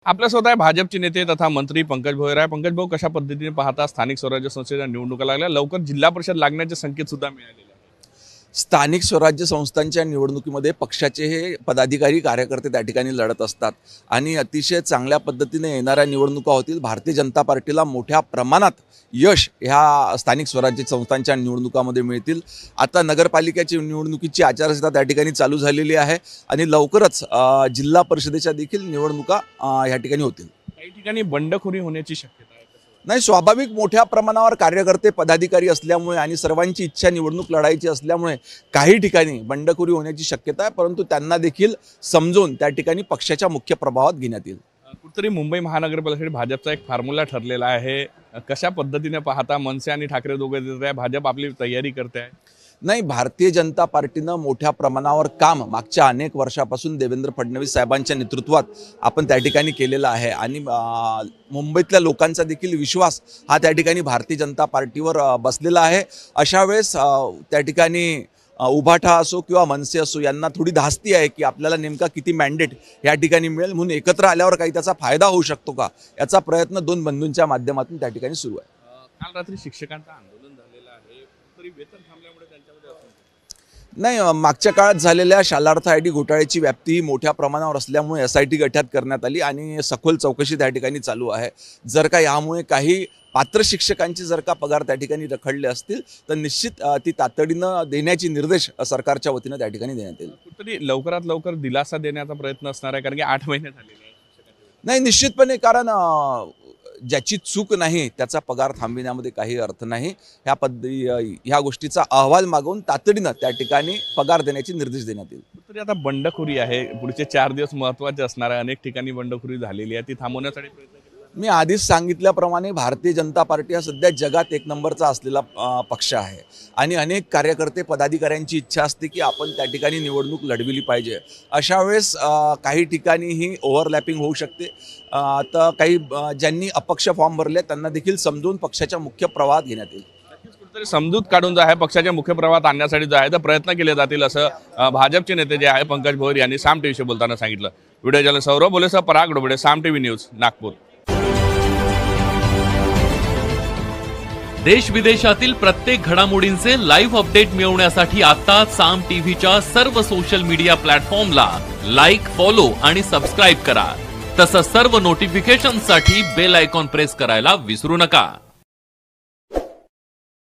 आपल्यासोबत आहे भाजपचे नेते तथा मंत्री पंकज भोयर आहे। पंकज भाऊ, कशा पद्धतीने पाहता स्थानिक स्वराज्य संस्थेच्या निवडणुका लागल्या, लवकर जिल्हा परिषद लागण्याचे संकेत सुद्धा मिळालेले आहेत। स्थानिक स्वराज्य संस्थांच्या निवडणुकीमध्ये पक्षाचे हे पदाधिकारी कार्यकर्ते त्या ठिकाणी लढत असतात आणि अतिशय चांगल्या पद्धतीने येणाऱ्या निवडणुका होतील। भारतीय जनता पार्टीला मोठ्या प्रमाणात यश ह्या स्थानिक स्वराज्य संस्थांच्या निवडणुकामध्ये मिळतील। आता नगरपालिकेची निवडणुकीची आचारसंहिता त्या ठिकाणी चालू झालेली आहे आणि लवकरच जिल्हा परिषदेच्या देखील निवडणुका ह्या ठिकाणी होतील। काही ठिकाणी बंडखोरी होण्याची शक्यता आहे? नाही, स्वाभाविक मोठ्या प्रमाणावर कार्यकर्ते पदाधिकारी असल्यामुळे आणि सर्वांची इच्छा निवडणूक लढायची असल्यामुळे काही ठिकाणी बंडखोरी होण्याची शक्यता आहे, परंतु त्यांना देखील समजून त्या ठिकाणी पक्षाच्या मुख्य प्रभावात घेण्यात येईल। कुठेतरी मुंबई महानगरपालिकेसाठी भाजपचा एक फॉर्म्युला ठरलेला आहे। कशा पद्धतीने पाहता, मनसे आणि ठाकरे दोघे देत आहे, भाजप आपली तयारी करते आहे? नाही, भारतीय जनता पार्टीनं मोठ्या प्रमाणावर काम मागच्या अनेक वर्षापासून देवेंद्र फडणवीस साहेबांच्या नेतृत्वात आपण त्या ठिकाणी केलेला आहे आणि मुंबईतल्या लोकांचा देखील विश्वास हा त्या ठिकाणी भारतीय जनता पार्टीवर बसलेला आहे। अशा वेळेस त्या ठिकाणी उभाठा असो किंवा मनसे असो यांना थोडी धास्ती आहे की आपल्याला नेमका किती मॅन्डेट या ठिकाणी मिळेल, म्हणून एकत्र आल्यावर काही त्याचा फायदा होऊ शकतो का, याचा प्रयत्न दोन बंधूंच्या माध्यमातून त्या ठिकाणी सुरू आहे। काल रात्री शिक्षकांचं आंदोलन झालेलं आहे, तरी वेतन थांबल्यामुळे त्यांच्यामध्ये नाही, मागच्या काळात झालेल्या शालार्थ आयडी घोटाळ्याची व्याप्ती ही मोठ्या प्रमाणावर असल्यामुळे SIT गठ्यात करण्यात आली आणि सखोल चौकशी त्या ठिकाणी चालू आहे। जर का यामुळे काही पात्र शिक्षकांचे जर का पगार त्या ठिकाणी रखडले असतील तर निश्चित ती तातडीनं देण्याची निर्देश सरकारच्या वतीनं त्या ठिकाणी देण्यात येईल। कुठेतरी लवकरात लवकर दिलासा देण्याचा प्रयत्न असणार आहे, कारण की 8 महिने झालेले आहेत। नाही, निश्चितपणे, कारण ज्याची चूक नाही त्याचा पगार थांबविण्यामध्ये काही अर्थ नाही। ह्या गोष्टीचा अहवाल मागवून तातडीनं त्या ठिकाणी पगार देण्याचे निर्देश देण्यात येईल। तरी आता बंडखोरी आहे, पुढचे 4 दिवस महत्त्वाचे असणार आहे। अनेक ठिकाणी बंडखोरी झालेली आहे, ती थांबवण्यासाठी प्रयत्न केला। मी आधीच सांगितल्याप्रमाणे भारतीय जनता पार्टी हा सध्या जगात 1 नंबरचा असलेला पक्ष आहे आणि अनेक कार्यकर्ते पदाधिकाऱ्यांची इच्छा असते की आपण त्या ठिकाणी निवडणूक लढविली पाहिजे। अशा वेळेस काही ठिकाणी ही ओव्हरलॅपिंग होऊ शकते। तर काही ज्यांनी अपक्ष फॉर्म भरले त्यांना देखील समजून पक्षाच्या मुख्य प्रवाहात घेण्यात येईल। कुठेतरी समजूत काढून जो आहे पक्षाच्या मुख्य प्रवाहात आणण्यासाठी जो आहे तर प्रयत्न केले जातील, असं भाजपचे नेते जे आहे पंकज भोयर यांनी साम टीव्हीशी बोलताना सांगितलं। व्हिडिओ जर्नलिस्ट सौरभ बोलेसह पराग डोबळे, साम टीव्ही न्यूज, नागपूर। देश विदेशातील प्रत्येक घडामोडींचे लाईव्ह अपडेट मिळवण्यासाठी आता साम टीव्हीच्या सर्व सोशल मीडिया प्लॅटफॉर्मला लाईक, फॉलो आणि सबस्क्राईब करा। तसंच सर्व नोटिफिकेशनसाठी बेल आयकॉन प्रेस करायला विसरू नका।